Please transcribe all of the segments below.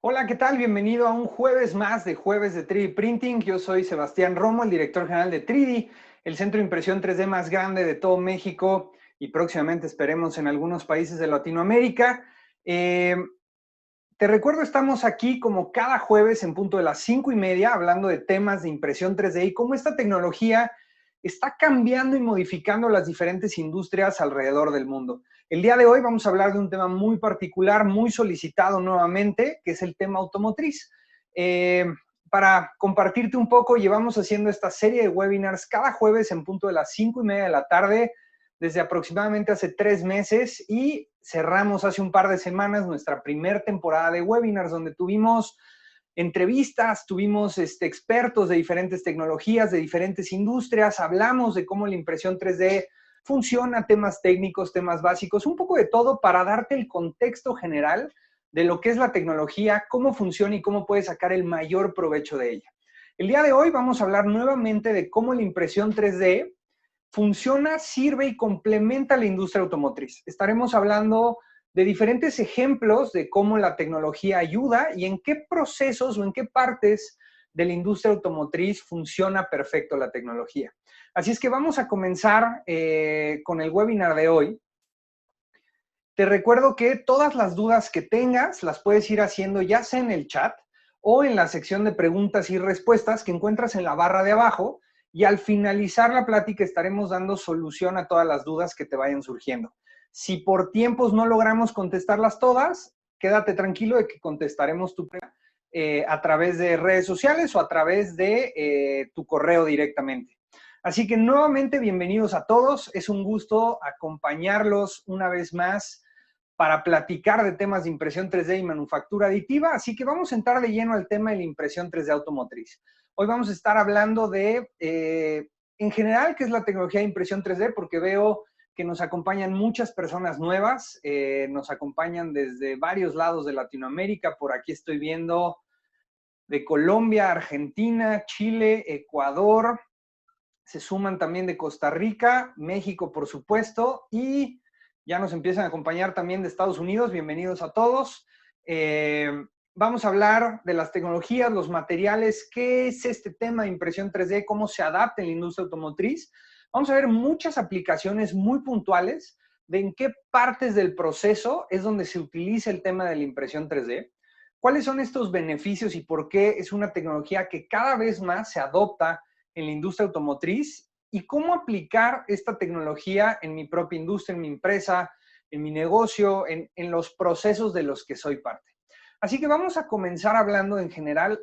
Hola, ¿qué tal? Bienvenido a un jueves más de Jueves de 3D Printing. Yo soy Sebastián Romo, el director general de 3D, el centro de impresión 3D más grande de todo México y próximamente esperemos en algunos países de Latinoamérica. Te recuerdo, estamos aquí como cada jueves en punto de las 5:30 hablando de temas de impresión 3D y cómo esta tecnología está cambiando y modificando las diferentes industrias alrededor del mundo. El día de hoy vamos a hablar de un tema muy particular, muy solicitado nuevamente, que es el tema automotriz. Eh, para compartirte un poco, llevamos haciendo esta serie de webinars cada jueves en punto de las 5:30 de la tarde, desde aproximadamente hace 3 meses y cerramos hace un par de semanas nuestra primera temporada de webinars donde tuvimos entrevistas, tuvimos expertos de diferentes tecnologías, de diferentes industrias, hablamos de cómo la impresión 3D funciona, temas técnicos, temas básicos, un poco de todo para darte el contexto general de lo que es la tecnología, cómo funciona y cómo puedes sacar el mayor provecho de ella. El día de hoy vamos a hablar nuevamente de cómo la impresión 3D funciona, sirve y complementa la industria automotriz. Estaremos hablando de diferentes ejemplos de cómo la tecnología ayuda y en qué procesos o en qué partes de la industria automotriz funciona perfecto la tecnología. Así es que vamos a comenzar con el webinar de hoy. Te recuerdo que todas las dudas que tengas las puedes ir haciendo ya sea en el chat o en la sección de preguntas y respuestas que encuentras en la barra de abajo, y al finalizar la plática estaremos dando solución a todas las dudas que te vayan surgiendo. Si por tiempos no logramos contestarlas todas, quédate tranquilo de que contestaremos tu pregunta a través de redes sociales o a través de tu correo directamente. Así que nuevamente bienvenidos a todos. Es un gusto acompañarlos una vez más para platicar de temas de impresión 3D y manufactura aditiva, así que vamos a entrar de lleno al tema de la impresión 3D automotriz. Hoy vamos a estar hablando de, en general, qué es la tecnología de impresión 3D, porque veo que nos acompañan muchas personas nuevas, nos acompañan desde varios lados de Latinoamérica, por aquí estoy viendo de Colombia, Argentina, Chile, Ecuador, se suman también de Costa Rica, México, por supuesto, y ya nos empiezan a acompañar también de Estados Unidos. Bienvenidos a todos. Vamos a hablar de las tecnologías, los materiales, qué es este tema de impresión 3D, cómo se adapta en la industria automotriz. Vamos a ver muchas aplicaciones muy puntuales de en qué partes del proceso es donde se utiliza el tema de la impresión 3D, cuáles son estos beneficios y por qué es una tecnología que cada vez más se adopta en la industria automotriz y cómo aplicar esta tecnología en mi propia industria, en mi empresa, en mi negocio, en los procesos de los que soy parte. Así que vamos a comenzar hablando en general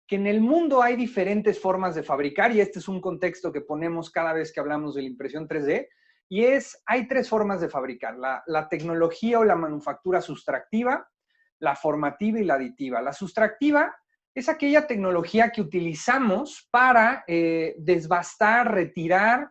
que en el mundo hay diferentes formas de fabricar, y este es un contexto que ponemos cada vez que hablamos de la impresión 3D, y hay tres formas de fabricar: la tecnología o la manufactura sustractiva, la formativa y la aditiva. La sustractiva es aquella tecnología que utilizamos para desbastar, retirar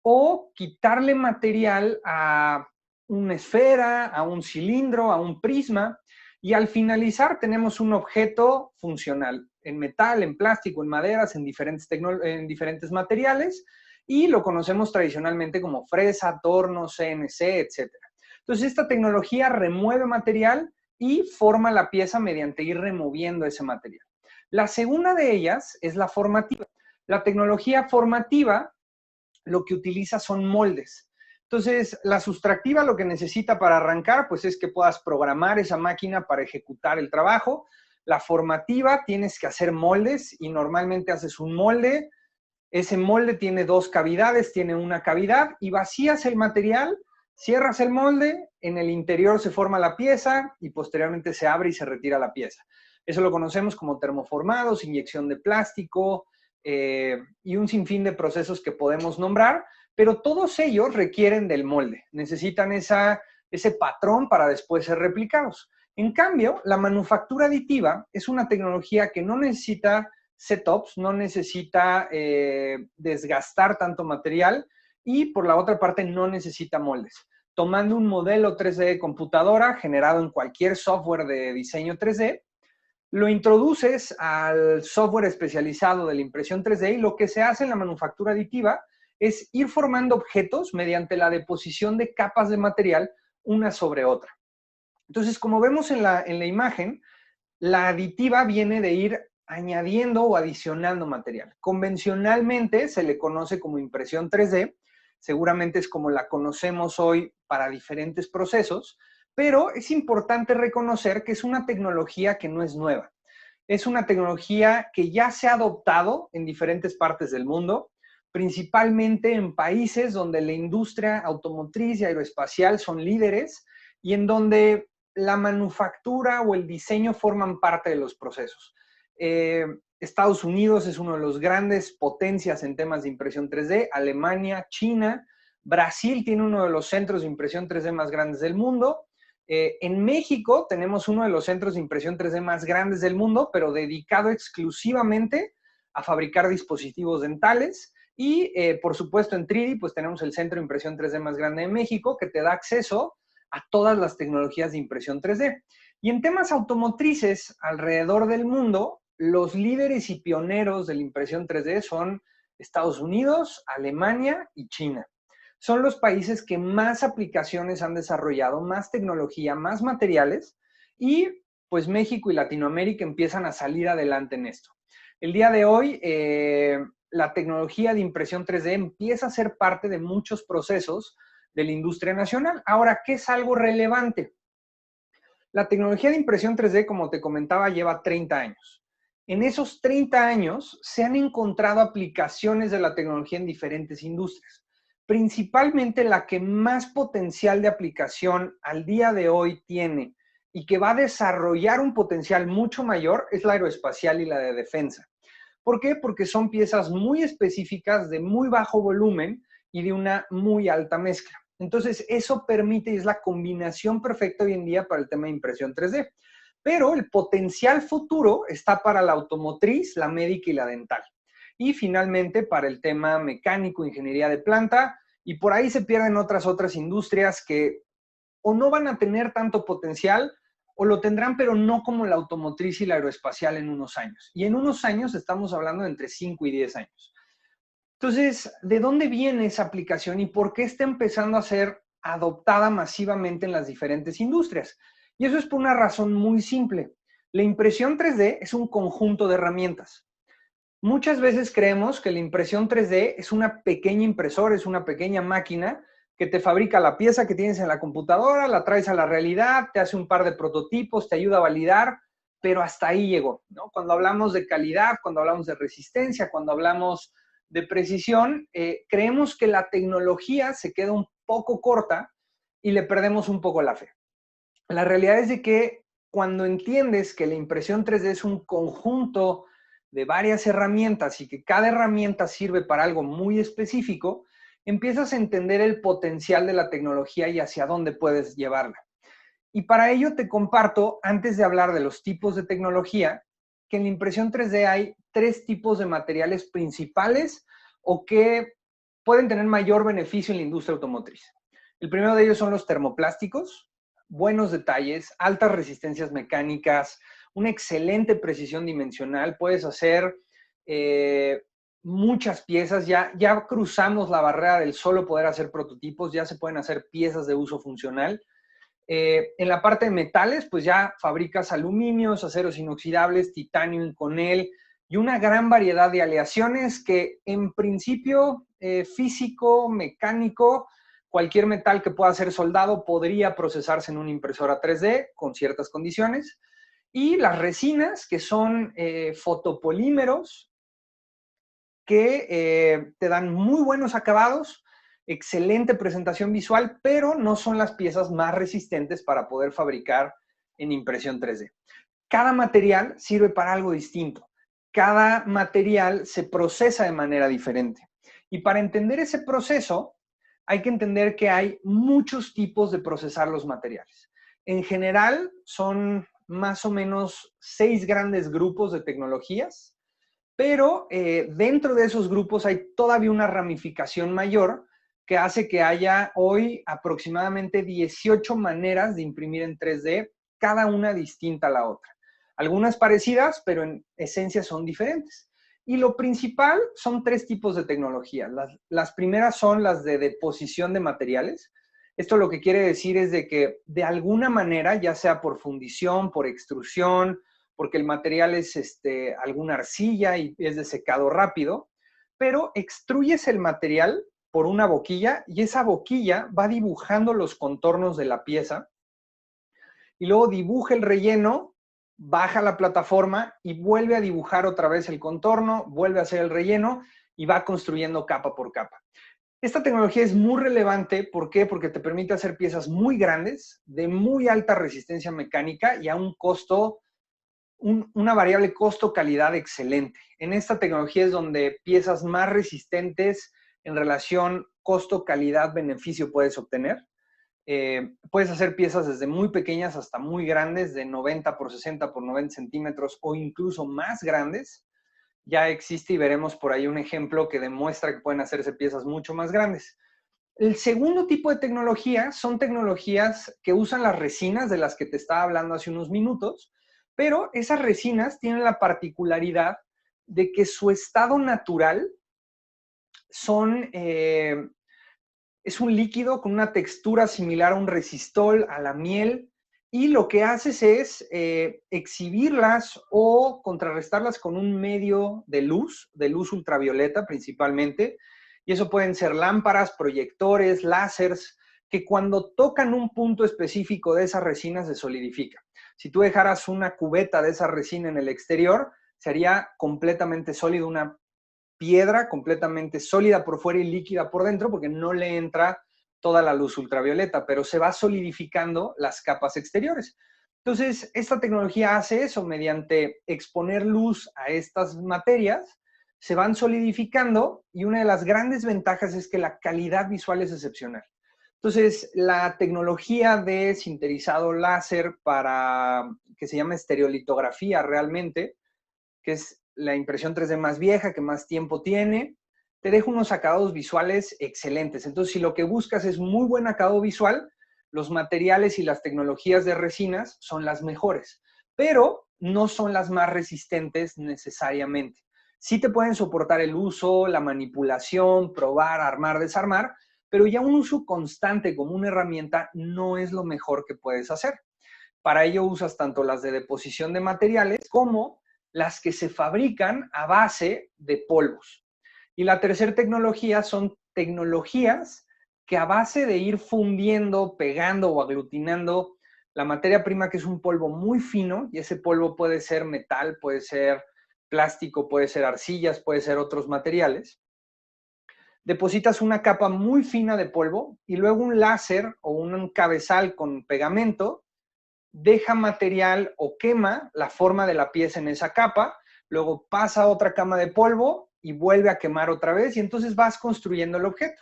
o quitarle material a una esfera, a un cilindro, a un prisma, y al finalizar tenemos un objeto funcional en metal, en plástico, en maderas, en diferentes materiales, y lo conocemos tradicionalmente como fresa, torno, CNC, etc. Entonces, esta tecnología remueve material y forma la pieza mediante ir removiendo ese material. La segunda de ellas es la formativa. La tecnología formativa lo que utiliza son moldes. Entonces, la sustractiva lo que necesita para arrancar, pues es que puedas programar esa máquina para ejecutar el trabajo. La formativa tienes que hacer moldes y normalmente haces un molde. Ese molde tiene dos cavidades, tiene una cavidad y vacías el material, cierras el molde, en el interior se forma la pieza y posteriormente se abre y se retira la pieza. Eso lo conocemos como termoformados, inyección de plástico y un sinfín de procesos que podemos nombrar, pero todos ellos requieren del molde, necesitan ese patrón para después ser replicados. En cambio, la manufactura aditiva es una tecnología que no necesita setups, no necesita desgastar tanto material y por la otra parte no necesita moldes. Tomando un modelo 3D de computadora generado en cualquier software de diseño 3D, lo introduces al software especializado de la impresión 3D y lo que se hace en la manufactura aditiva es ir formando objetos mediante la deposición de capas de material una sobre otra. Entonces, como vemos en la imagen, La aditiva viene de ir añadiendo o adicionando material. Convencionalmente se le conoce como impresión 3D, seguramente es como la conocemos hoy para diferentes procesos, pero es importante reconocer que es una tecnología que no es nueva. Es una tecnología que ya se ha adoptado en diferentes partes del mundo, principalmente en países donde la industria automotriz y aeroespacial son líderes y en donde la manufactura o el diseño forman parte de los procesos. Estados Unidos es uno de los grandes potencias en temas de impresión 3D, Alemania, China, Brasil tiene uno de los centros de impresión 3D más grandes del mundo. En México tenemos uno de los centros de impresión 3D más grandes del mundo, pero dedicado exclusivamente a fabricar dispositivos dentales. Y, por supuesto, en Tridi, pues tenemos el centro de impresión 3D más grande de México, que te da acceso a todas las tecnologías de impresión 3D. Y en temas automotrices, alrededor del mundo, los líderes y pioneros de la impresión 3D son Estados Unidos, Alemania y China. Son los países que más aplicaciones han desarrollado, más tecnología, más materiales, y pues México y Latinoamérica empiezan a salir adelante en esto. El día de hoy, la tecnología de impresión 3D empieza a ser parte de muchos procesos de la industria nacional. Ahora, ¿qué es algo relevante? La tecnología de impresión 3D, como te comentaba, lleva 30 años. En esos 30 años se han encontrado aplicaciones de la tecnología en diferentes industrias. Principalmente la que más potencial de aplicación al día de hoy tiene y que va a desarrollar un potencial mucho mayor es la aeroespacial y la de defensa. ¿Por qué? Porque son piezas muy específicas, de muy bajo volumen y de una muy alta mezcla. Entonces, eso permite y es la combinación perfecta hoy en día para el tema de impresión 3D. Pero el potencial futuro está para la automotriz, la médica y la dental. Y finalmente para el tema mecánico, ingeniería de planta, y por ahí se pierden otras industrias que o no van a tener tanto potencial o lo tendrán, pero no como la automotriz y la aeroespacial en unos años. Y en unos años estamos hablando de entre 5 y 10 años. Entonces, ¿de dónde viene esa aplicación y por qué está empezando a ser adoptada masivamente en las diferentes industrias? Y eso es por una razón muy simple. La impresión 3D es un conjunto de herramientas. Muchas veces creemos que la impresión 3D es una pequeña impresora, es una pequeña máquina que te fabrica la pieza que tienes en la computadora, la traes a la realidad, te hace un par de prototipos, te ayuda a validar, pero hasta ahí llegó, ¿no? Cuando hablamos de calidad, cuando hablamos de resistencia, cuando hablamos de precisión, creemos que la tecnología se queda un poco corta y le perdemos un poco la fe. La realidad es de que cuando entiendes que la impresión 3D es un conjunto de varias herramientas y que cada herramienta sirve para algo muy específico, empiezas a entender el potencial de la tecnología y hacia dónde puedes llevarla. Y para ello te comparto, antes de hablar de los tipos de tecnología, que en la impresión 3D hay 3 tipos de materiales principales o que pueden tener mayor beneficio en la industria automotriz. El primero de ellos son los termoplásticos, buenos detalles, altas resistencias mecánicas, una excelente precisión dimensional. Puedes hacer muchas piezas, ya cruzamos la barrera del solo poder hacer prototipos, ya se pueden hacer piezas de uso funcional. En la parte de metales, pues ya fabricas aluminios, aceros inoxidables, titanio, inconel y una gran variedad de aleaciones que en principio físico, mecánico, cualquier metal que pueda ser soldado podría procesarse en una impresora 3D con ciertas condiciones. Y las resinas, que son fotopolímeros que te dan muy buenos acabados, excelente presentación visual, pero no son las piezas más resistentes para poder fabricar en impresión 3D. Cada material sirve para algo distinto. Cada material se procesa de manera diferente. Y para entender ese proceso, hay que entender que hay muchos tipos de procesar los materiales. En general, son más o menos 6 grandes grupos de tecnologías, pero dentro de esos grupos hay todavía una ramificación mayor que hace que haya hoy aproximadamente 18 maneras de imprimir en 3D, cada una distinta a la otra. Algunas parecidas, pero en esencia son diferentes. Y lo principal son 3 tipos de tecnología. Las primeras son las de deposición de materiales. Esto lo que quiere decir es de que de alguna manera, ya sea por fundición, por extrusión, porque el material es alguna arcilla y es de secado rápido, pero extruyes el material por una boquilla y esa boquilla va dibujando los contornos de la pieza y luego dibuja el relleno, baja la plataforma y vuelve a dibujar otra vez el contorno, vuelve a hacer el relleno y va construyendo capa por capa. Esta tecnología es muy relevante, ¿por qué? Porque te permite hacer piezas muy grandes, de muy alta resistencia mecánica y a un costo, una variable costo-calidad excelente. En esta tecnología es donde piezas más resistentes en relación costo-calidad-beneficio puedes obtener. Puedes hacer piezas desde muy pequeñas hasta muy grandes, de 90 por 60 por 90 centímetros o incluso más grandes. Ya existe y veremos por ahí un ejemplo que demuestra que pueden hacerse piezas mucho más grandes. El segundo tipo de tecnología son tecnologías que usan las resinas de las que te estaba hablando hace unos minutos, pero esas resinas tienen la particularidad de que su estado natural son, es un líquido con una textura similar a un resistol, a la miel, y lo que haces es exhibirlas o contrarrestarlas con un medio de luz ultravioleta principalmente, y eso pueden ser lámparas, proyectores, láseres, que cuando tocan un punto específico de esa resina se solidifica. Si tú dejaras una cubeta de esa resina en el exterior, sería completamente sólido, una piedra completamente sólida por fuera y líquida por dentro, porque no le entra toda la luz ultravioleta, pero se va solidificando las capas exteriores. Entonces, esta tecnología hace eso, mediante exponer luz a estas materias, se van solidificando y una de las grandes ventajas es que la calidad visual es excepcional. Entonces, la tecnología de sinterizado láser para, que se llama estereolitografía realmente, que es la impresión 3D más vieja, que más tiempo tiene, te deja unos acabados visuales excelentes. Entonces, si lo que buscas es muy buen acabado visual, los materiales y las tecnologías de resinas son las mejores, pero no son las más resistentes necesariamente. Sí te pueden soportar el uso, la manipulación, probar, armar, desarmar, pero ya un uso constante como una herramienta no es lo mejor que puedes hacer. Para ello usas tanto las de deposición de materiales como las que se fabrican a base de polvos. Y la tercera tecnología son tecnologías que a base de ir fundiendo, pegando o aglutinando la materia prima, que es un polvo muy fino, y ese polvo puede ser metal, puede ser plástico, puede ser arcillas, puede ser otros materiales, depositas una capa muy fina de polvo y luego un láser o un cabezal con pegamento deja material o quema la forma de la pieza en esa capa, luego pasa a otra cama de polvo y vuelve a quemar otra vez y entonces vas construyendo el objeto.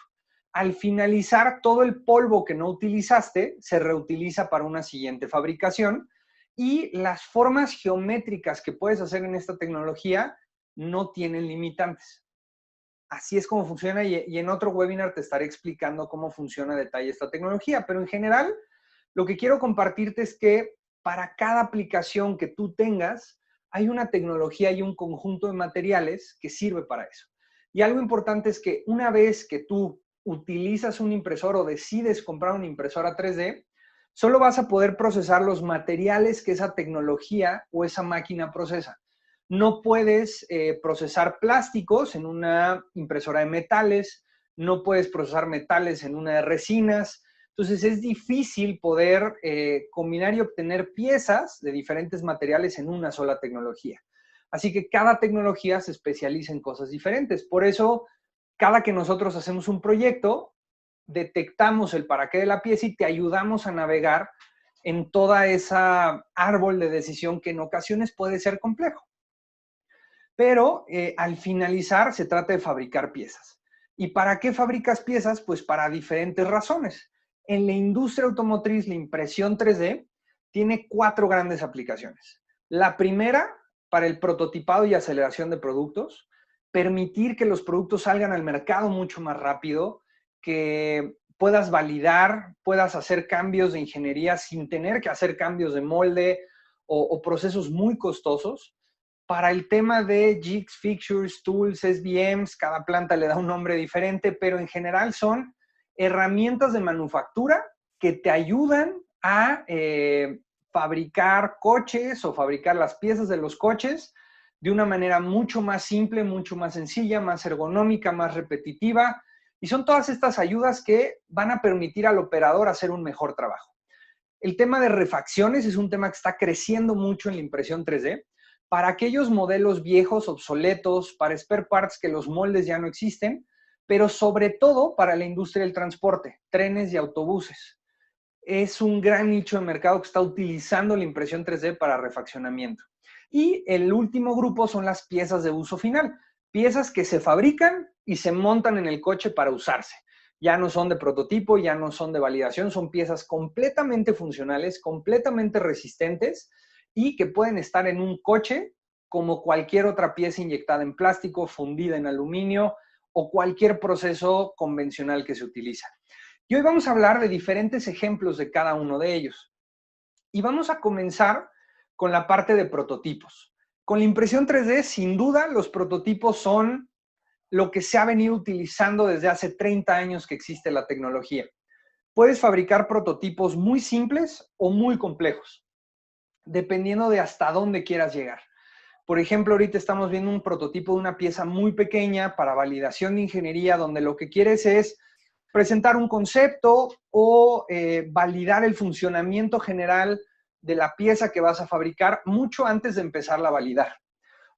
Al finalizar, todo el polvo que no utilizaste se reutiliza para una siguiente fabricación y las formas geométricas que puedes hacer en esta tecnología no tienen limitantes. Así es como funciona y en otro webinar te estaré explicando cómo funciona a detalle esta tecnología, pero en general lo que quiero compartirte es que para cada aplicación que tú tengas, hay una tecnología y un conjunto de materiales que sirve para eso. Y algo importante es que una vez que tú utilizas un impresor o decides comprar una impresora 3D, solo vas a poder procesar los materiales que esa tecnología o esa máquina procesa. No puedes procesar plásticos en una impresora de metales, no puedes procesar metales en una de resinas. Entonces es difícil poder combinar y obtener piezas de diferentes materiales en una sola tecnología. Así que cada tecnología se especializa en cosas diferentes. Por eso, cada que nosotros hacemos un proyecto, detectamos el para qué de la pieza y te ayudamos a navegar en toda esa árbol de decisión que en ocasiones puede ser complejo. Pero al finalizar se trata de fabricar piezas. ¿Y para qué fabricas piezas? Pues para diferentes razones. En la industria automotriz, la impresión 3D tiene 4 grandes aplicaciones. La primera, para el prototipado y aceleración de productos, permitir que los productos salgan al mercado mucho más rápido, que puedas validar, puedas hacer cambios de ingeniería sin tener que hacer cambios de molde o procesos muy costosos. Para el tema de jigs, fixtures, tools, SVMs, cada planta le da un nombre diferente, pero en general son herramientas de manufactura que te ayudan a fabricar coches o fabricar las piezas de los coches de una manera mucho más simple, mucho más sencilla, más ergonómica, más repetitiva. Y son todas estas ayudas que van a permitir al operador hacer un mejor trabajo. El tema de refacciones es un tema que está creciendo mucho en la impresión 3D. Para aquellos modelos viejos, obsoletos, para spare parts que los moldes ya no existen, pero sobre todo para la industria del transporte, trenes y autobuses. Es un gran nicho de mercado que está utilizando la impresión 3D para refaccionamiento. Y el último grupo son las piezas de uso final, piezas que se fabrican y se montan en el coche para usarse. Ya no son de prototipo, ya no son de validación, son piezas completamente funcionales, completamente resistentes y que pueden estar en un coche como cualquier otra pieza inyectada en plástico, fundida en aluminio o cualquier proceso convencional que se utiliza. Y hoy vamos a hablar de diferentes ejemplos de cada uno de ellos. Y vamos a comenzar con la parte de prototipos. Con la impresión 3D, sin duda, los prototipos son lo que se ha venido utilizando desde hace 30 años que existe la tecnología. Puedes fabricar prototipos muy simples o muy complejos, dependiendo de hasta dónde quieras llegar. Por ejemplo, ahorita estamos viendo un prototipo de una pieza muy pequeña para validación de ingeniería, donde lo que quieres es presentar un concepto o validar el funcionamiento general de la pieza que vas a fabricar mucho antes de empezarla a validar.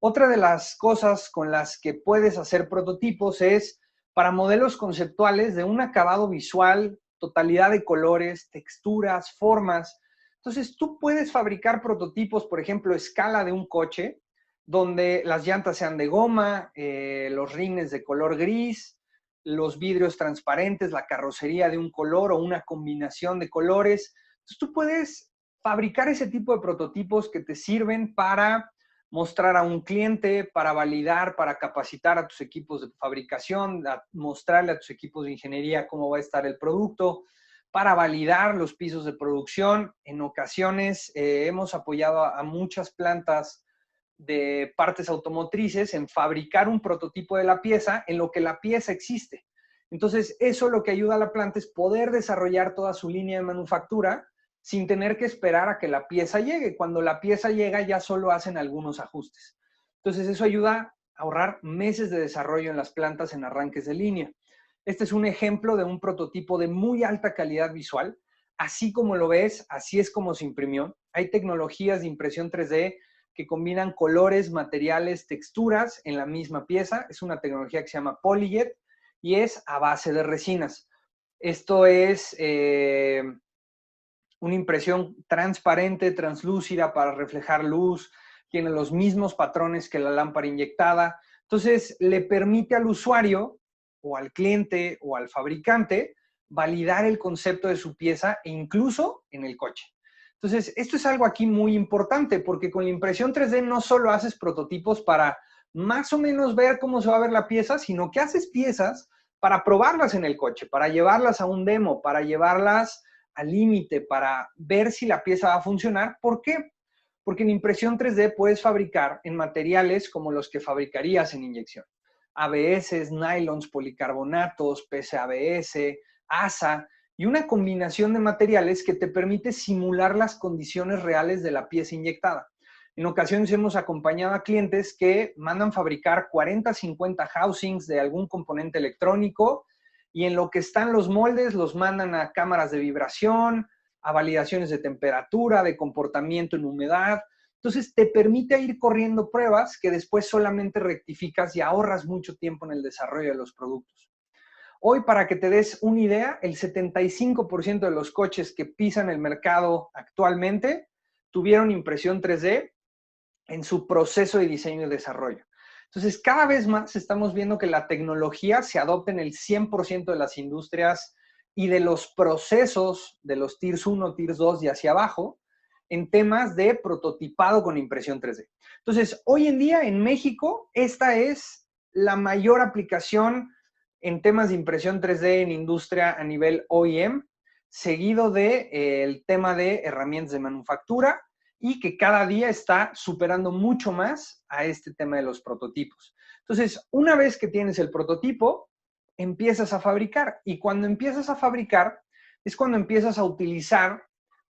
Otra de las cosas con las que puedes hacer prototipos es para modelos conceptuales de un acabado visual, totalidad de colores, texturas, formas. Entonces, tú puedes fabricar prototipos, por ejemplo, a escala de un coche, donde las llantas sean de goma, los rines de color gris, los vidrios transparentes, la carrocería de un color o una combinación de colores. Entonces, tú puedes fabricar ese tipo de prototipos que te sirven para mostrar a un cliente, para validar, para capacitar a tus equipos de fabricación, mostrarle a tus equipos de ingeniería cómo va a estar el producto, para validar los pisos de producción. En ocasiones hemos apoyado a muchas plantas de partes automotrices en fabricar un prototipo de la pieza en lo que la pieza existe. Entonces, eso lo que ayuda a la planta es poder desarrollar toda su línea de manufactura sin tener que esperar a que la pieza llegue. Cuando la pieza llega ya solo hacen algunos ajustes. Entonces eso ayuda a ahorrar meses de desarrollo en las plantas en arranques de línea. Este es un ejemplo de un prototipo de muy alta calidad visual. Así como lo ves, así es como se imprimió. Hay tecnologías de impresión 3D que combinan colores, materiales, texturas en la misma pieza. Es una tecnología que se llama PolyJet y es a base de resinas. Esto es una impresión transparente, translúcida para reflejar luz, tiene los mismos patrones que la lámpara inyectada. Entonces, le permite al usuario o al cliente o al fabricante validar el concepto de su pieza e incluso en el coche. Entonces, esto es algo aquí muy importante porque con la impresión 3D no solo haces prototipos para más o menos ver cómo se va a ver la pieza, sino que haces piezas para probarlas en el coche, para llevarlas a un demo, para llevarlas al límite, para ver si la pieza va a funcionar. ¿Por qué? Porque en impresión 3D puedes fabricar en materiales como los que fabricarías en inyección. ABS, nylons, policarbonatos, PCABS, ASA y una combinación de materiales que te permite simular las condiciones reales de la pieza inyectada. En ocasiones hemos acompañado a clientes que mandan fabricar 40, 50 housings de algún componente electrónico y en lo que están los moldes los mandan a cámaras de vibración, a validaciones de temperatura, de comportamiento en humedad. Entonces te permite ir corriendo pruebas que después solamente rectificas y ahorras mucho tiempo en el desarrollo de los productos. Hoy, para que te des una idea, el 75% de los coches que pisan el mercado actualmente tuvieron impresión 3D en su proceso de diseño y desarrollo. Entonces, cada vez más estamos viendo que la tecnología se adopta en el 100% de las industrias y de los procesos de los Tiers 1, Tiers 2 y hacia abajo en temas de prototipado con impresión 3D. Entonces, hoy en día en México, esta es la mayor aplicación en temas de impresión 3D en industria a nivel OEM, seguido del tema de herramientas de manufactura, y que cada día está superando mucho más a este tema de los prototipos. Entonces, una vez que tienes el prototipo, empiezas a fabricar. Y cuando empiezas a fabricar, es cuando empiezas a utilizar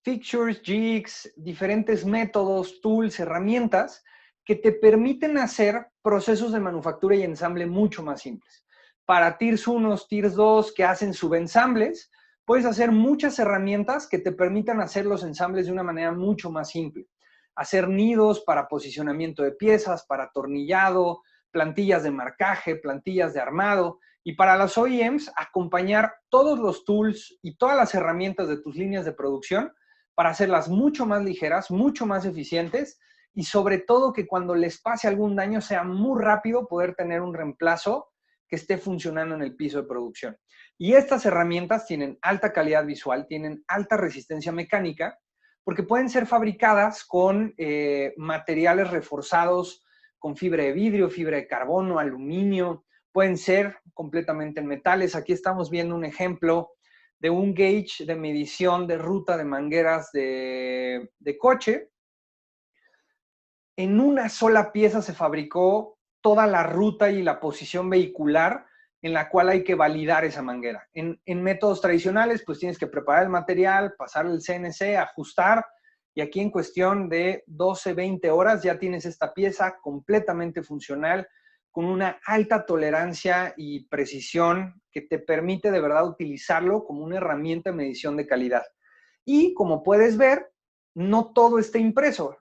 fixtures, jigs, diferentes métodos, tools, herramientas que te permiten hacer procesos de manufactura y ensamble mucho más simples. Para Tiers 1, Tiers 2 que hacen subensambles, puedes hacer muchas herramientas que te permitan hacer los ensambles de una manera mucho más simple. Hacer nidos para posicionamiento de piezas, para atornillado, plantillas de marcaje, plantillas de armado. Y para las OEMs, acompañar todos los tools y todas las herramientas de tus líneas de producción para hacerlas mucho más ligeras, mucho más eficientes y sobre todo que cuando les pase algún daño sea muy rápido poder tener un reemplazo que esté funcionando en el piso de producción. Y estas herramientas tienen alta calidad visual, tienen alta resistencia mecánica, porque pueden ser fabricadas con materiales reforzados con fibra de vidrio, fibra de carbono, aluminio, pueden ser completamente en metales. Aquí estamos viendo un ejemplo de un gauge de medición de ruta de mangueras de coche. En una sola pieza se fabricó toda la ruta y la posición vehicular en la cual hay que validar esa manguera. En métodos tradicionales, pues tienes que preparar el material, pasar el CNC, ajustar, y aquí en cuestión de 12, 20 horas ya tienes esta pieza completamente funcional, con una alta tolerancia y precisión que te permite de verdad utilizarlo como una herramienta de medición de calidad. Y como puedes ver, no todo está impreso.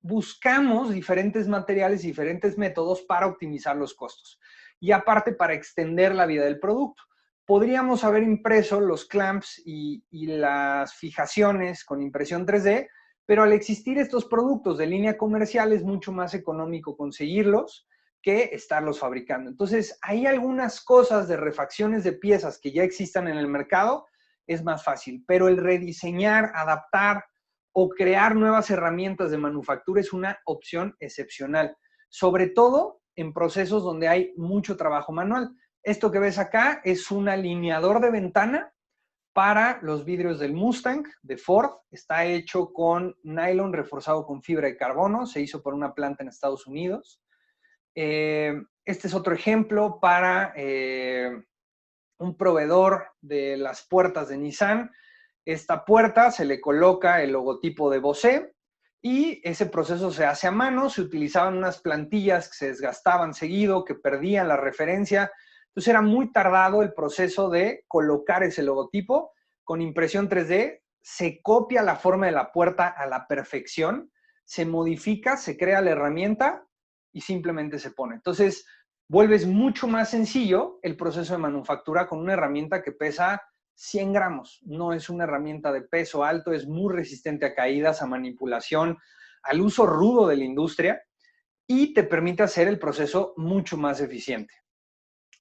Buscamos diferentes materiales y diferentes métodos para optimizar los costos. Y aparte, para extender la vida del producto. Podríamos haber impreso los clamps y las fijaciones con impresión 3D, pero al existir estos productos de línea comercial es mucho más económico conseguirlos que estarlos fabricando. Entonces, hay algunas cosas de refacciones de piezas que ya existan en el mercado, es más fácil, pero el rediseñar, adaptar o crear nuevas herramientas de manufactura es una opción excepcional, sobre todo en procesos donde hay mucho trabajo manual. Esto que ves acá es un alineador de ventana para los vidrios del Mustang de Ford. Está hecho con nylon reforzado con fibra de carbono. Se hizo por una planta en Estados Unidos. Este es otro ejemplo para un proveedor de las puertas de Nissan. Esta puerta se le coloca el logotipo de Bose y ese proceso se hace a mano. Se utilizaban unas plantillas que se desgastaban seguido, que perdían la referencia. Entonces era muy tardado el proceso de colocar ese logotipo. Con impresión 3D se copia la forma de la puerta a la perfección, se modifica, se crea la herramienta y simplemente se pone. Entonces vuelves mucho más sencillo el proceso de manufactura con una herramienta que pesa 100 gramos. No es una herramienta de peso alto, es muy resistente a caídas, a manipulación, al uso rudo de la industria y te permite hacer el proceso mucho más eficiente.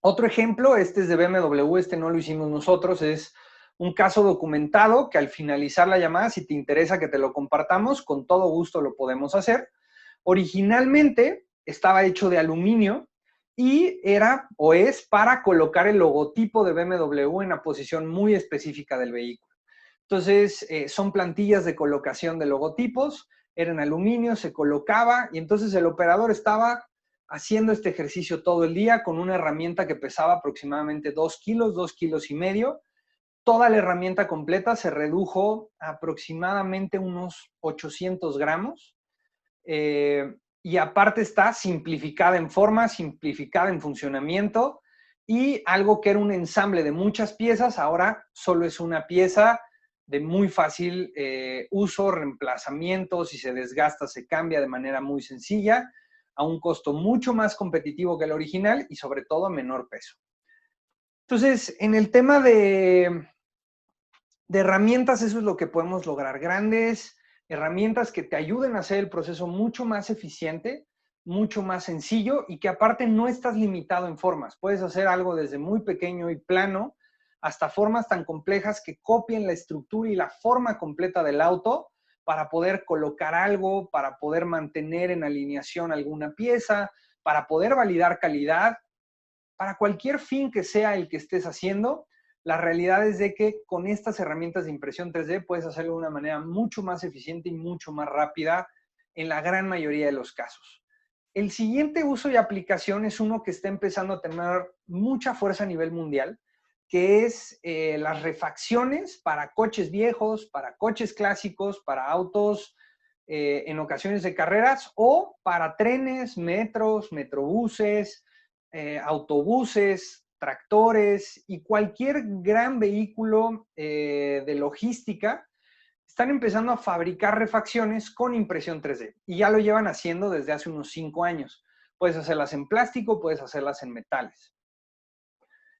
Otro ejemplo, este es de BMW, este no lo hicimos nosotros, es un caso documentado que al finalizar la llamada, si te interesa que te lo compartamos, con todo gusto lo podemos hacer. Originalmente estaba hecho de aluminio y era o es para colocar el logotipo de BMW en una posición muy específica del vehículo. Entonces, son plantillas de colocación de logotipos, eran aluminio, se colocaba y entonces el operador estaba haciendo este ejercicio todo el día con una herramienta que pesaba aproximadamente 2 kilos, 2 kilos y medio. Toda la herramienta completa se redujo a aproximadamente unos 800 gramos. Y aparte está simplificada en forma, simplificada en funcionamiento y algo que era un ensamble de muchas piezas, ahora solo es una pieza de muy fácil uso, reemplazamiento, si se desgasta se cambia de manera muy sencilla, a un costo mucho más competitivo que el original y sobre todo a menor peso. Entonces, en el tema de herramientas, eso es lo que podemos lograr, grandes herramientas que te ayuden a hacer el proceso mucho más eficiente, mucho más sencillo y que aparte no estás limitado en formas. Puedes hacer algo desde muy pequeño y plano hasta formas tan complejas que copien la estructura y la forma completa del auto para poder colocar algo, para poder mantener en alineación alguna pieza, para poder validar calidad, para cualquier fin que sea el que estés haciendo. La realidad es de que con estas herramientas de impresión 3D puedes hacerlo de una manera mucho más eficiente y mucho más rápida en la gran mayoría de los casos. El siguiente uso y aplicación es uno que está empezando a tener mucha fuerza a nivel mundial que es las refacciones para coches viejos, para coches clásicos, para autos en ocasiones de carreras o para trenes, metros, metrobuses, autobuses, tractores y cualquier gran vehículo de logística. Están empezando a fabricar refacciones con impresión 3D y ya lo llevan haciendo desde hace unos 5 años. Puedes hacerlas en plástico, puedes hacerlas en metales.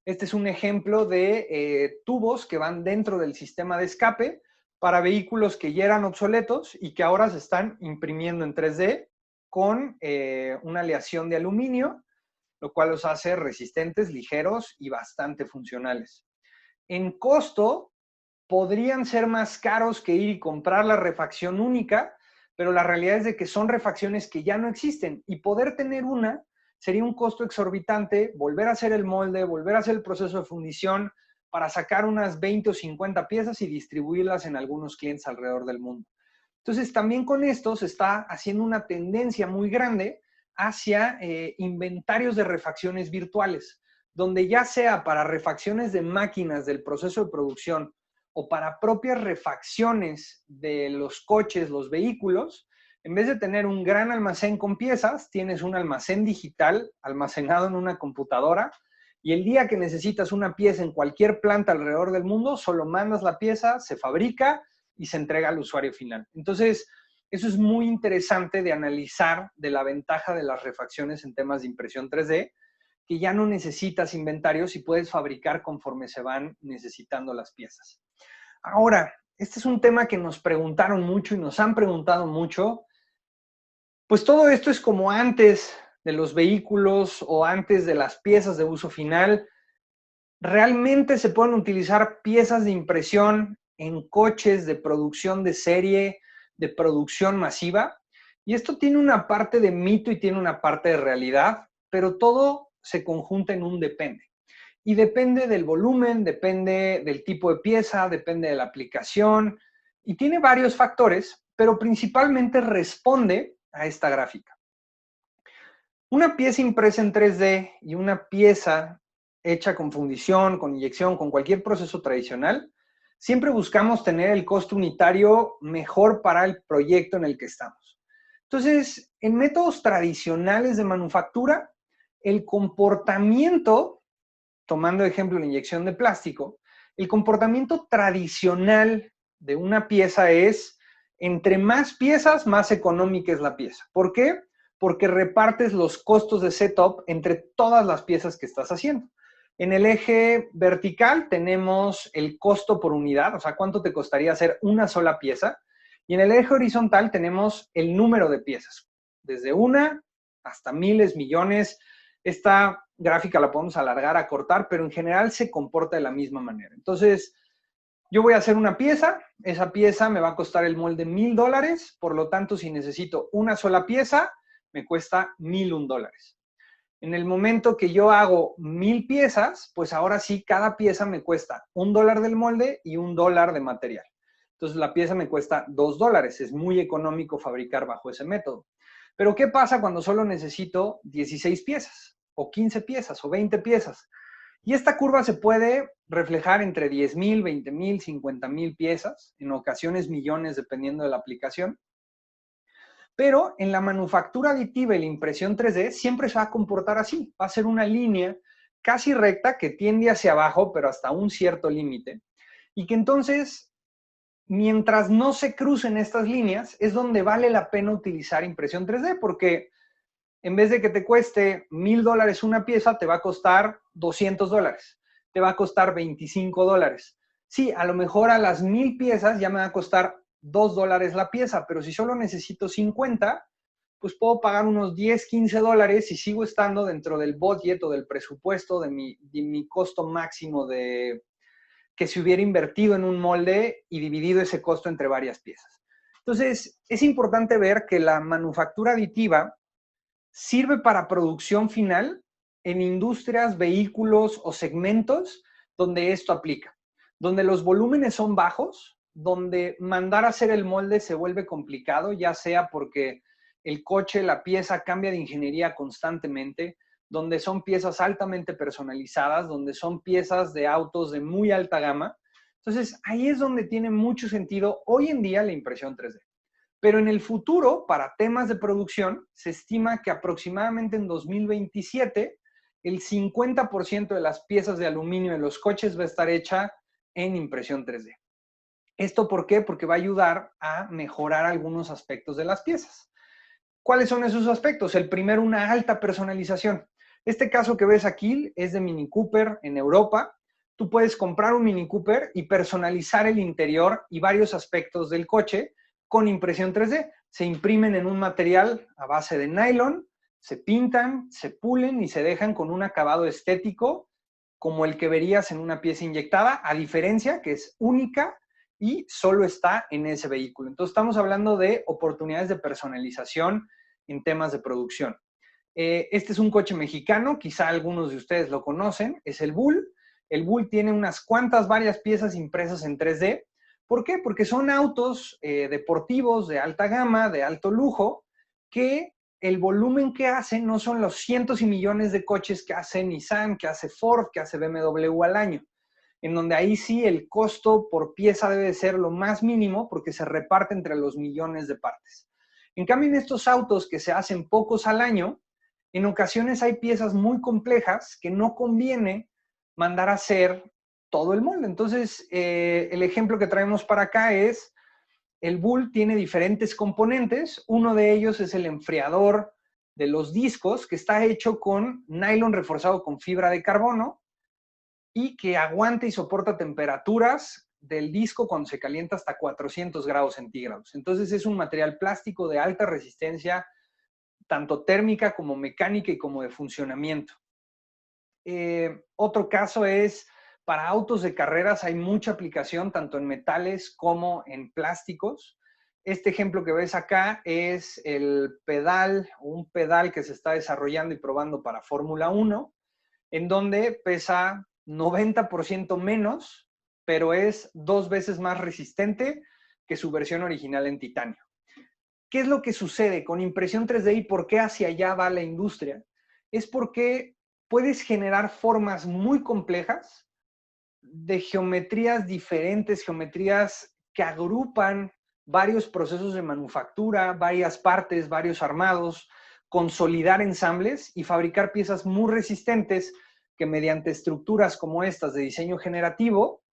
Este es un ejemplo de tubos que van dentro del sistema de escape para vehículos que ya eran obsoletos y que ahora se están imprimiendo en 3D con una aleación de aluminio, lo cual los hace resistentes, ligeros y bastante funcionales. En costo, podrían ser más caros que ir y comprar la refacción única, pero la realidad es de que son refacciones que ya no existen y poder tener una sería un costo exorbitante, volver a hacer el molde, volver a hacer el proceso de fundición para sacar unas 20 o 50 piezas y distribuirlas en algunos clientes alrededor del mundo. Entonces, también con esto se está haciendo una tendencia muy grande hacia inventarios de refacciones virtuales, donde ya sea para refacciones de máquinas del proceso de producción o para propias refacciones de los coches, los vehículos, en vez de tener un gran almacén con piezas, tienes un almacén digital almacenado en una computadora y el día que necesitas una pieza en cualquier planta alrededor del mundo, solo mandas la pieza, se fabrica y se entrega al usuario final. Entonces, eso es muy interesante de analizar de la ventaja de las refacciones en temas de impresión 3D, que ya no necesitas inventarios y puedes fabricar conforme se van necesitando las piezas. Ahora, este es un tema que nos preguntaron mucho y nos han preguntado mucho. Pues todo esto es como antes de los vehículos o antes de las piezas de uso final. ¿Realmente se pueden utilizar piezas de impresión en coches de producción de serie, de producción masiva? Y esto tiene una parte de mito y tiene una parte de realidad, pero todo se conjunta en un depende. Y depende del volumen, depende del tipo de pieza, depende de la aplicación y tiene varios factores, pero principalmente responde a esta gráfica. Una pieza impresa en 3D y una pieza hecha con fundición, con inyección, con cualquier proceso tradicional, siempre buscamos tener el costo unitario mejor para el proyecto en el que estamos. Entonces, en métodos tradicionales de manufactura, el comportamiento, tomando de ejemplo la inyección de plástico, el comportamiento tradicional de una pieza es, entre más piezas, más económica es la pieza. ¿Por qué? Porque repartes los costos de setup entre todas las piezas que estás haciendo. En el eje vertical tenemos el costo por unidad, o sea, cuánto te costaría hacer una sola pieza. Y en el eje horizontal tenemos el número de piezas, desde una hasta miles, millones. Esta gráfica la podemos alargar, acortar, pero en general se comporta de la misma manera. Entonces, yo voy a hacer una pieza, esa pieza me va a costar el molde $1,000, por lo tanto, si necesito una sola pieza, me cuesta $1,001. En el momento que yo hago 1,000 piezas, pues ahora sí, cada pieza me cuesta $1 del molde y $1 de material. Entonces, la pieza me cuesta $2. Es muy económico fabricar bajo ese método. Pero, ¿qué pasa cuando solo necesito 16 piezas, o 15 piezas, o 20 piezas? Y esta curva se puede reflejar entre 10,000, 20,000, 50,000 piezas, en ocasiones millones, dependiendo de la aplicación. Pero en la manufactura aditiva y la impresión 3D siempre se va a comportar así. Va a ser una línea casi recta que tiende hacia abajo, pero hasta un cierto límite. Y que entonces, mientras no se crucen estas líneas, es donde vale la pena utilizar impresión 3D, porque en vez de que te cueste $1,000 una pieza, te va a costar $200. Te va a costar $25. Sí, a lo mejor a las 1,000 piezas ya me va a costar $2 la pieza, pero si solo necesito 50, pues puedo pagar unos 10, $15 y sigo estando dentro del budget o del presupuesto de mi costo máximo de que se hubiera invertido en un molde y dividido ese costo entre varias piezas. Entonces, es importante ver que la manufactura aditiva sirve para producción final en industrias, vehículos o segmentos donde esto aplica, donde los volúmenes son bajos, donde mandar a hacer el molde se vuelve complicado, ya sea porque el coche, la pieza cambia de ingeniería constantemente, donde son piezas altamente personalizadas, donde son piezas de autos de muy alta gama. Entonces, ahí es donde tiene mucho sentido hoy en día la impresión 3D. Pero en el futuro, para temas de producción, se estima que aproximadamente en 2027, el 50% de las piezas de aluminio de los coches va a estar hecha en impresión 3D. ¿Esto por qué? Porque va a ayudar a mejorar algunos aspectos de las piezas. ¿Cuáles son esos aspectos? El primero, una alta personalización. Este caso que ves aquí es de Mini Cooper en Europa. Tú puedes comprar un Mini Cooper y personalizar el interior y varios aspectos del coche con impresión 3D. Se imprimen en un material a base de nylon, se pintan, se pulen y se dejan con un acabado estético como el que verías en una pieza inyectada, a diferencia que es única y solo está en ese vehículo. Entonces estamos hablando de oportunidades de personalización en temas de producción. Este es un coche mexicano, quizá algunos de ustedes lo conocen, es el Bull. El Bull tiene unas cuantas, varias piezas impresas en 3D. ¿Por qué? Porque son autos deportivos de alta gama, de alto lujo, que el volumen que hacen no son los cientos y millones de coches que hace Nissan, que hace Ford, que hace BMW al año, en donde ahí sí el costo por pieza debe ser lo más mínimo porque se reparte entre los millones de partes. En cambio, en estos autos que se hacen pocos al año, en ocasiones hay piezas muy complejas que no conviene mandar a hacer todo el molde. Entonces, el ejemplo que traemos para acá es, el Bull tiene diferentes componentes. Uno de ellos es el enfriador de los discos, que está hecho con nylon reforzado con fibra de carbono y que aguanta y soporta temperaturas del disco cuando se calienta hasta 400 grados centígrados. Entonces es un material plástico de alta resistencia, tanto térmica como mecánica y como de funcionamiento. Otro caso es, para autos de carreras hay mucha aplicación tanto en metales como en plásticos. Este ejemplo que ves acá es el pedal, un pedal que se está desarrollando y probando para Fórmula 1, en donde pesa 90% menos, pero es 2 veces más resistente que su versión original en titanio. ¿Qué es lo que sucede con impresión 3D y por qué hacia allá va la industria? Es porque puedes generar formas muy complejas de geometrías diferentes, geometrías que agrupan varios procesos de manufactura, varias partes, varios armados, consolidar ensambles y fabricar piezas muy resistentes que mediante estructuras como estas de diseño generativo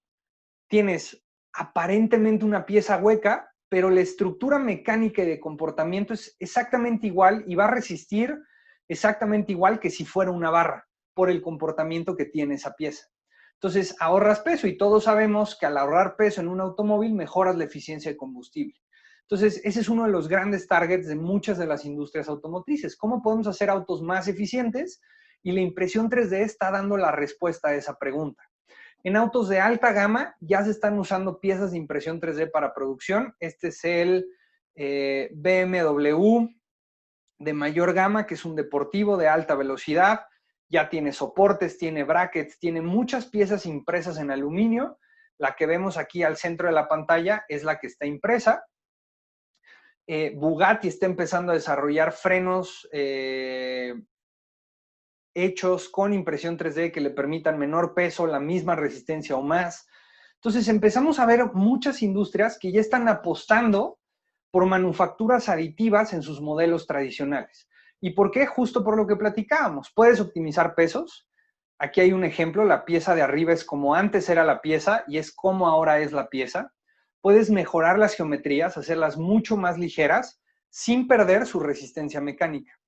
tienes aparentemente una pieza hueca, pero la estructura mecánica y de comportamiento es exactamente igual y va a resistir exactamente igual que si fuera una barra por el comportamiento que tiene esa pieza. Entonces, ahorras peso y todos sabemos que al ahorrar peso en un automóvil mejoras la eficiencia de combustible. Entonces, ese es uno de los grandes targets de muchas de las industrias automotrices. ¿Cómo podemos hacer autos más eficientes? Y la impresión 3D está dando la respuesta a esa pregunta. En autos de alta gama ya se están usando piezas de impresión 3D para producción. Este es el BMW de mayor gama, que es un deportivo de alta velocidad. Ya tiene soportes, tiene brackets, tiene muchas piezas impresas en aluminio. La que vemos aquí al centro de la pantalla es la que está impresa. Bugatti está empezando a desarrollar frenos hechos con impresión 3D que le permitan menor peso, la misma resistencia o más. Entonces empezamos a ver muchas industrias que ya están apostando por manufacturas aditivas en sus modelos tradicionales. ¿Y por qué? Justo por lo que platicábamos. Puedes optimizar pesos. Aquí hay un ejemplo, la pieza de arriba es como antes era la pieza y es como ahora es la pieza. Puedes mejorar las geometrías, hacerlas mucho más ligeras sin perder su resistencia mecánica.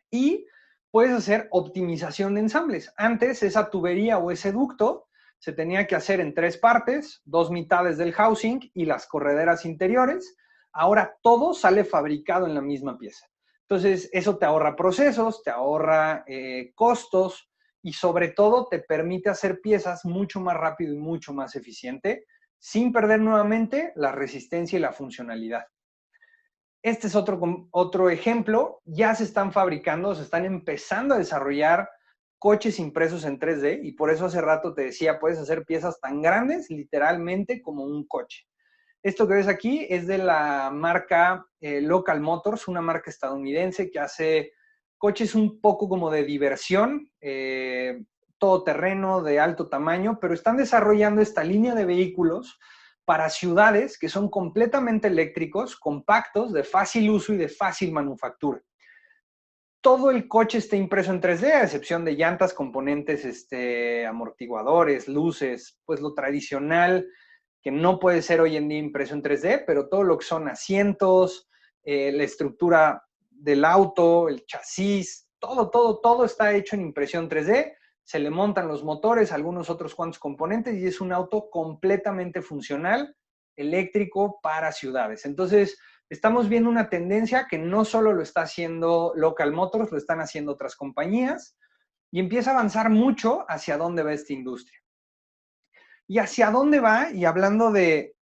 Y puedes hacer optimización de ensambles. Antes esa tubería o ese ducto se tenía que hacer en 3 partes, 2 mitades del housing y las correderas interiores. Ahora todo sale fabricado en la misma pieza. Entonces eso te ahorra procesos, te ahorra costos y sobre todo te permite hacer piezas mucho más rápido y mucho más eficiente sin perder nuevamente la resistencia y la funcionalidad. Este es otro ejemplo. Ya se están fabricando, se están empezando a desarrollar coches impresos en 3D y por eso hace rato te decía, puedes hacer piezas tan grandes literalmente como un coche. Esto que ves aquí es de la marca Local Motors, una marca estadounidense que hace coches un poco como de diversión, todoterreno, de alto tamaño, pero están desarrollando esta línea de vehículos para ciudades que son completamente eléctricos, compactos, de fácil uso y de fácil manufactura. Todo el coche está impreso en 3D, a excepción de llantas, componentes, amortiguadores, luces, pues lo tradicional que no puede ser hoy en día impreso en 3D, pero todo lo que son asientos, la estructura del auto, el chasis, todo está hecho en impresión 3D. Se le montan los motores, algunos otros cuantos componentes y es un auto completamente funcional, eléctrico para ciudades. Entonces, estamos viendo una tendencia que no solo lo está haciendo Local Motors, lo están haciendo otras compañías y empieza a avanzar mucho hacia dónde va esta industria. Y hacia dónde va, y hablando de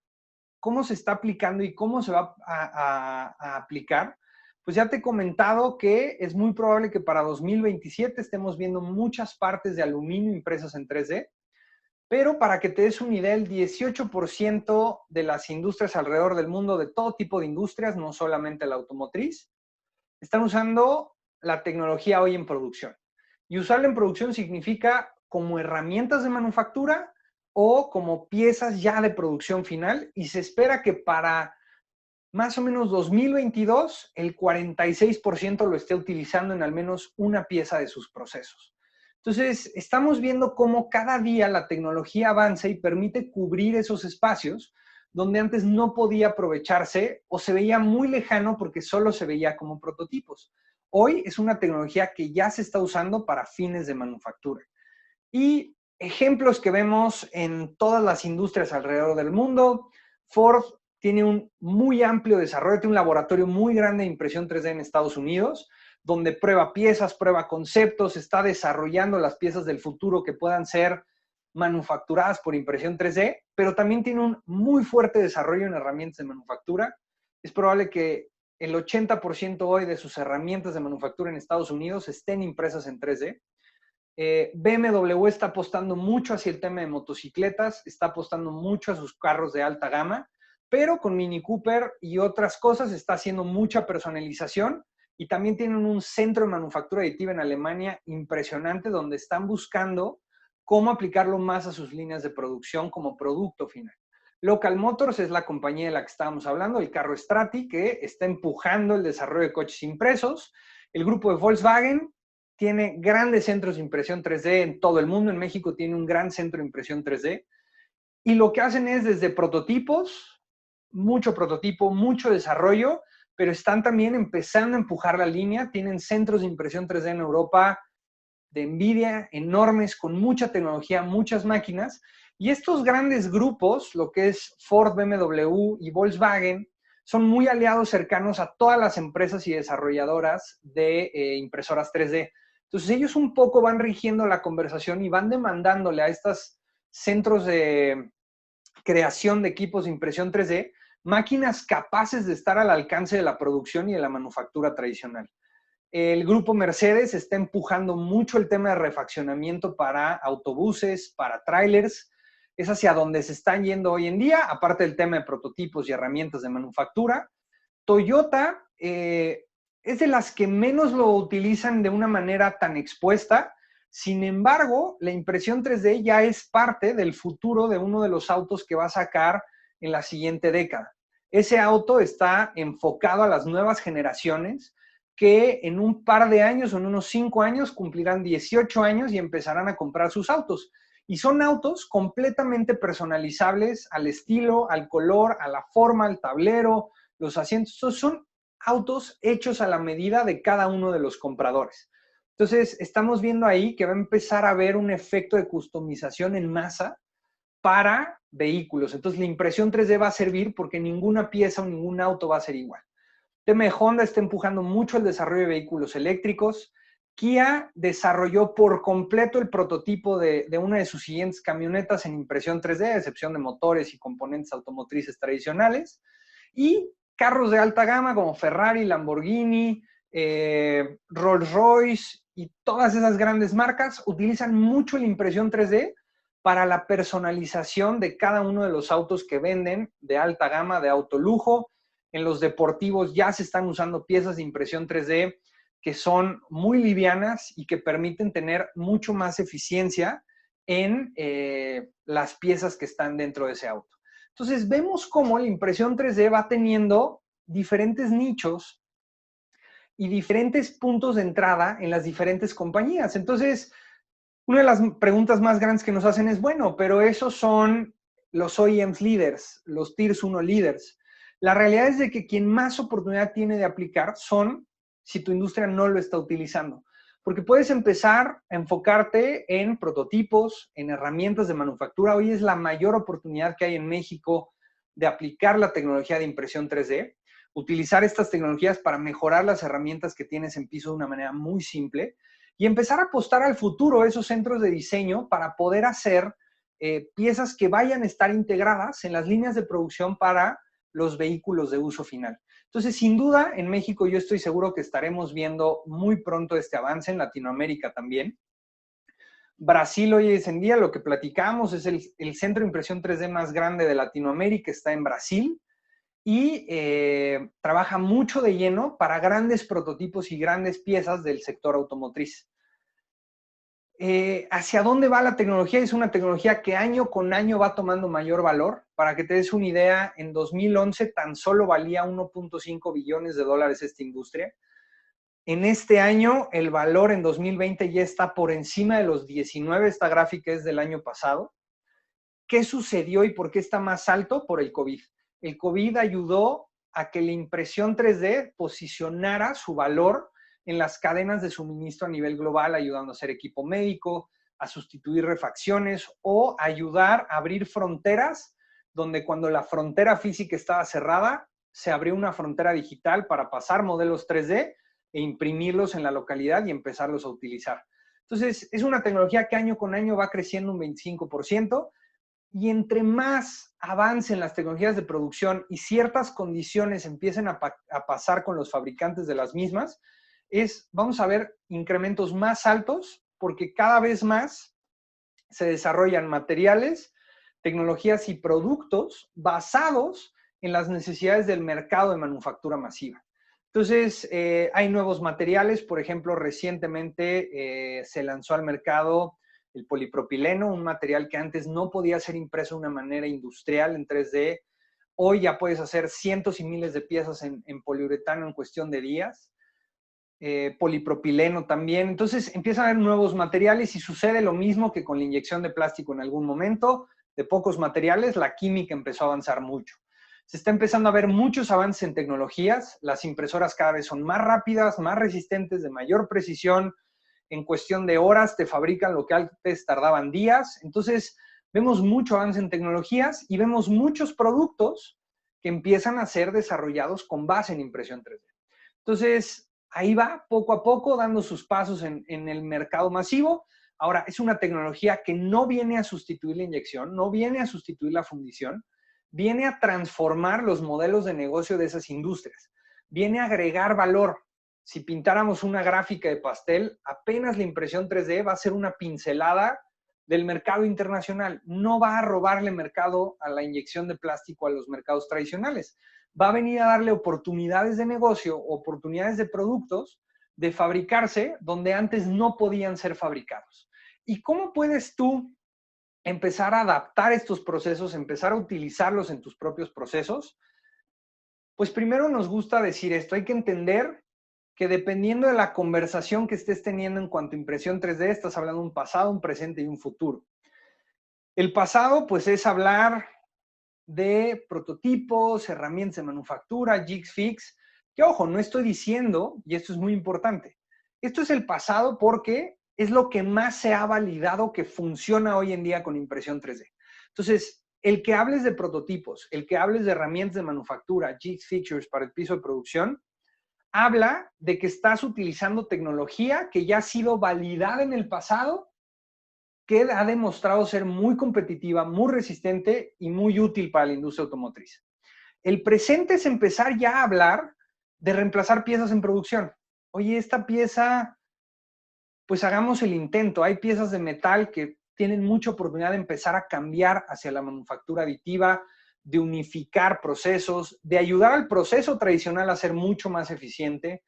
cómo se está aplicando y cómo se va a aplicar, pues ya te he comentado que es muy probable que para 2027 estemos viendo muchas partes de aluminio impresas en 3D, pero para que te des una idea, el 18% de las industrias alrededor del mundo, de todo tipo de industrias, no solamente la automotriz, están usando la tecnología hoy en producción. Y usarla en producción significa como herramientas de manufactura o como piezas ya de producción final, y se espera que para más o menos 2022 el 46% lo esté utilizando en al menos una pieza de sus procesos. Entonces, estamos viendo cómo cada día la tecnología avanza y permite cubrir esos espacios donde antes no podía aprovecharse o se veía muy lejano porque solo se veía como prototipos. Hoy es una tecnología que ya se está usando para fines de manufactura. Y ejemplos que vemos en todas las industrias alrededor del mundo. Ford tiene un muy amplio desarrollo, tiene un laboratorio muy grande de impresión 3D en Estados Unidos, donde prueba piezas, prueba conceptos, está desarrollando las piezas del futuro que puedan ser manufacturadas por impresión 3D, pero también tiene un muy fuerte desarrollo en herramientas de manufactura. Es probable que el 80% hoy de sus herramientas de manufactura en Estados Unidos estén impresas en 3D. BMW está apostando mucho hacia el tema de motocicletas, está apostando mucho a sus carros de alta gama, pero con Mini Cooper y otras cosas está haciendo mucha personalización y también tienen un centro de manufactura aditiva en Alemania impresionante donde están buscando cómo aplicarlo más a sus líneas de producción como producto final. Local Motors es la compañía de la que estábamos hablando, el carro Strati, que está empujando el desarrollo de coches impresos. El grupo de Volkswagen tiene grandes centros de impresión 3D en todo el mundo. En México tiene un gran centro de impresión 3D. Y lo que hacen es desde prototipos, mucho prototipo, mucho desarrollo, pero están también empezando a empujar la línea. Tienen centros de impresión 3D en Europa de NVIDIA, enormes, con mucha tecnología, muchas máquinas. Y estos grandes grupos, lo que es Ford, BMW y Volkswagen, son muy aliados cercanos a todas las empresas y desarrolladoras de impresoras 3D. Entonces ellos un poco van rigiendo la conversación y van demandándole a estos centros de creación de equipos de impresión 3D máquinas capaces de estar al alcance de la producción y de la manufactura tradicional. El grupo Mercedes está empujando mucho el tema de refaccionamiento para autobuses, para trailers. Es hacia donde se están yendo hoy en día, aparte del tema de prototipos y herramientas de manufactura. Toyota es de las que menos lo utilizan de una manera tan expuesta. Sin embargo, la impresión 3D ya es parte del futuro de uno de los autos que va a sacar en la siguiente década. Ese auto está enfocado a las nuevas generaciones que en un par de años o en unos 5 años cumplirán 18 años y empezarán a comprar sus autos. Y son autos completamente personalizables al estilo, al color, a la forma, al tablero, los asientos. Son autos hechos a la medida de cada uno de los compradores. Entonces, estamos viendo ahí que va a empezar a haber un efecto de customización en masa para vehículos. Entonces, la impresión 3D va a servir porque ninguna pieza o ningún auto va a ser igual. El tema de Honda está empujando mucho el desarrollo de vehículos eléctricos. Kia desarrolló por completo el prototipo de una de sus siguientes camionetas en impresión 3D, a excepción de motores y componentes automotrices tradicionales. Y carros de alta gama como Ferrari, Lamborghini, Rolls-Royce y todas esas grandes marcas utilizan mucho la impresión 3D para la personalización de cada uno de los autos que venden de alta gama, de autolujo. En los deportivos ya se están usando piezas de impresión 3D que son muy livianas y que permiten tener mucho más eficiencia en las piezas que están dentro de ese auto. Entonces, vemos cómo la impresión 3D va teniendo diferentes nichos y diferentes puntos de entrada en las diferentes compañías. Entonces, una de las preguntas más grandes que nos hacen es, bueno, pero esos son los OEMs líderes, los Tiers 1 líderes. La realidad es de que quien más oportunidad tiene de aplicar son si tu industria no lo está utilizando. Porque puedes empezar a enfocarte en prototipos, en herramientas de manufactura. Hoy es la mayor oportunidad que hay en México de aplicar la tecnología de impresión 3D, utilizar estas tecnologías para mejorar las herramientas que tienes en piso de una manera muy simple y empezar a apostar al futuro esos centros de diseño para poder hacer piezas que vayan a estar integradas en las líneas de producción para los vehículos de uso final. Entonces, sin duda, en México yo estoy seguro que estaremos viendo muy pronto este avance, en Latinoamérica también. Brasil hoy en día, lo que platicamos, es el centro de impresión 3D más grande de Latinoamérica, está en Brasil, y trabaja mucho de lleno para grandes prototipos y grandes piezas del sector automotriz. ¿Hacia dónde va la tecnología? Es una tecnología que año con año va tomando mayor valor. Para que te des una idea, en 2011 tan solo valía 1.5 billones de dólares esta industria. En este año, el valor en 2020 ya está por encima de los 19. Esta gráfica es del año pasado. ¿Qué sucedió y por qué está más alto? Por el COVID. El COVID ayudó a que la impresión 3D posicionara su valor en las cadenas de suministro a nivel global, ayudando a hacer equipo médico, a sustituir refacciones o ayudar a abrir fronteras donde cuando la frontera física estaba cerrada, se abrió una frontera digital para pasar modelos 3D e imprimirlos en la localidad y empezarlos a utilizar. Entonces, es una tecnología que año con año va creciendo un 25%. Y entre más avancen las tecnologías de producción y ciertas condiciones empiecen a pasar con los fabricantes de las mismas, vamos a ver incrementos más altos porque cada vez más se desarrollan materiales, tecnologías y productos basados en las necesidades del mercado de manufactura masiva. Entonces, hay nuevos materiales. Por ejemplo, recientemente se lanzó al mercado el polipropileno, un material que antes no podía ser impreso de una manera industrial en 3D. Hoy ya puedes hacer cientos y miles de piezas en poliuretano en cuestión de días. Polipropileno también. Entonces empiezan a haber nuevos materiales y sucede lo mismo que con la inyección de plástico en algún momento. De pocos materiales, la química empezó a avanzar mucho. Se está empezando a ver muchos avances en tecnologías. Las impresoras cada vez son más rápidas, más resistentes, de mayor precisión. En cuestión de horas te fabrican lo que antes tardaban días. Entonces, vemos mucho avance en tecnologías y vemos muchos productos que empiezan a ser desarrollados con base en impresión 3D. Entonces, ahí va, poco a poco, dando sus pasos en el mercado masivo. Ahora, es una tecnología que no viene a sustituir la inyección, no viene a sustituir la fundición, viene a transformar los modelos de negocio de esas industrias, viene a agregar valor. Si pintáramos una gráfica de pastel, apenas la impresión 3D va a ser una pincelada del mercado internacional. No va a robarle mercado a la inyección de plástico a los mercados tradicionales. Va a venir a darle oportunidades de negocio, oportunidades de productos de fabricarse donde antes no podían ser fabricados. ¿Y cómo puedes tú empezar a adaptar estos procesos, empezar a utilizarlos en tus propios procesos? Pues primero nos gusta decir esto, hay que entender que dependiendo de la conversación que estés teniendo en cuanto a impresión 3D, estás hablando de un pasado, un presente y un futuro. El pasado, pues, es hablar de prototipos, herramientas de manufactura, jigs, fix, que ojo, no estoy diciendo, y esto es muy importante, esto es el pasado porque es lo que más se ha validado que funciona hoy en día con impresión 3D. Entonces, el que hables de prototipos, el que hables de herramientas de manufactura, jigs, fixtures para el piso de producción, habla de que estás utilizando tecnología que ya ha sido validada en el pasado, que ha demostrado ser muy competitiva, muy resistente y muy útil para la industria automotriz. El presente es empezar ya a hablar de reemplazar piezas en producción. Oye, esta pieza, pues hagamos el intento. Hay piezas de metal que tienen mucha oportunidad de empezar a cambiar hacia la manufactura aditiva, de unificar procesos, de ayudar al proceso tradicional a ser mucho más eficiente.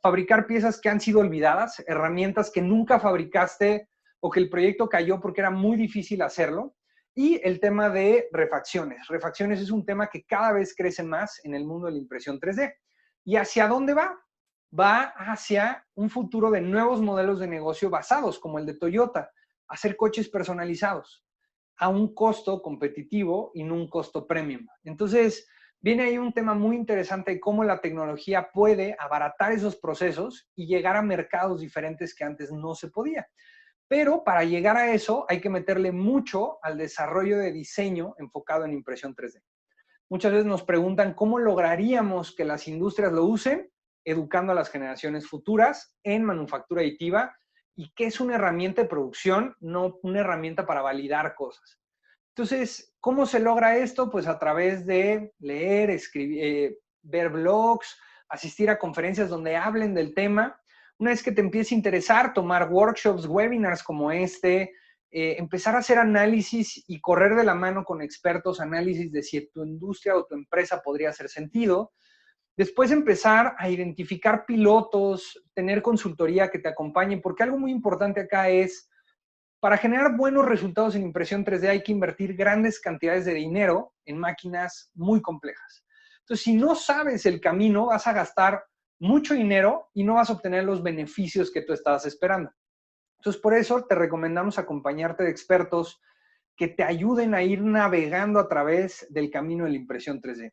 fabricar piezas que han sido olvidadas, herramientas que nunca fabricaste o que el proyecto cayó porque era muy difícil hacerlo. Y el tema de refacciones. Refacciones es un tema que cada vez crece más en el mundo de la impresión 3D. ¿Y hacia dónde va? Va hacia un futuro de nuevos modelos de negocio basados, como el de Toyota, hacer coches personalizados a un costo competitivo y no un costo premium. Entonces, viene ahí un tema muy interesante de cómo la tecnología puede abaratar esos procesos y llegar a mercados diferentes que antes no se podía. Pero para llegar a eso hay que meterle mucho al desarrollo de diseño enfocado en impresión 3D. Muchas veces nos preguntan cómo lograríamos que las industrias lo usen, educando a las generaciones futuras en manufactura aditiva y qué es una herramienta de producción, no una herramienta para validar cosas. Entonces, ¿cómo se logra esto? Pues a través de leer, escribir, ver blogs, asistir a conferencias donde hablen del tema. Una vez que te empiece a interesar, tomar workshops, webinars como este, empezar a hacer análisis y correr de la mano con expertos, análisis de si tu industria o tu empresa podría hacer sentido. Después empezar a identificar pilotos, tener consultoría que te acompañe, porque algo muy importante acá es, para generar buenos resultados en impresión 3D hay que invertir grandes cantidades de dinero en máquinas muy complejas. Entonces, si no sabes el camino, vas a gastar mucho dinero y no vas a obtener los beneficios que tú estabas esperando. Entonces, por eso te recomendamos acompañarte de expertos que te ayuden a ir navegando a través del camino de la impresión 3D.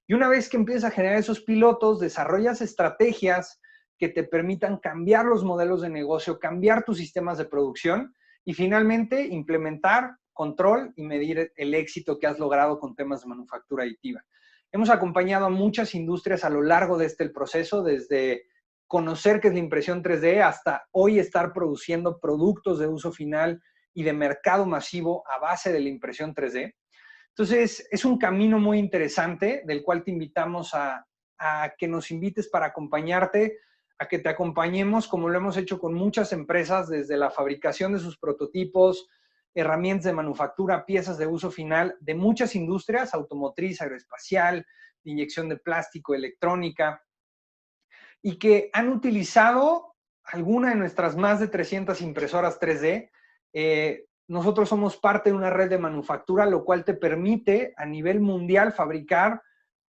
Y una vez que empiezas a generar esos pilotos, desarrollas estrategias que te permitan cambiar los modelos de negocio, cambiar tus sistemas de producción y finalmente implementar control y medir el éxito que has logrado con temas de manufactura aditiva. Hemos acompañado a muchas industrias a lo largo de este proceso, desde conocer qué es la impresión 3D hasta hoy estar produciendo productos de uso final y de mercado masivo a base de la impresión 3D. Entonces, es un camino muy interesante del cual te invitamos a que nos invites para acompañarte, a que te acompañemos como lo hemos hecho con muchas empresas, desde la fabricación de sus prototipos, herramientas de manufactura, piezas de uso final de muchas industrias, automotriz, aeroespacial, de inyección de plástico, electrónica, y que han utilizado alguna de nuestras más de 300 impresoras 3D. Nosotros somos parte de una red de manufactura, lo cual te permite a nivel mundial fabricar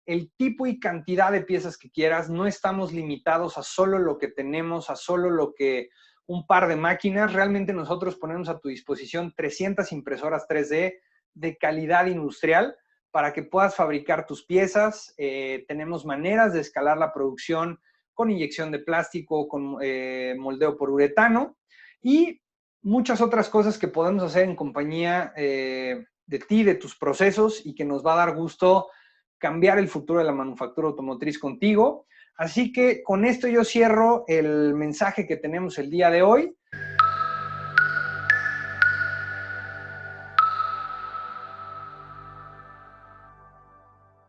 el tipo y cantidad de piezas que quieras. No estamos limitados a solo lo que tenemos, a solo lo que un par de máquinas. Realmente nosotros ponemos a tu disposición 300 impresoras 3D de calidad industrial para que puedas fabricar tus piezas. Tenemos maneras de escalar la producción con inyección de plástico, con moldeo por uretano y muchas otras cosas que podemos hacer en compañía de ti, de tus procesos, y que nos va a dar gusto cambiar el futuro de la manufactura automotriz contigo. Así que con esto yo cierro el mensaje que tenemos el día de hoy.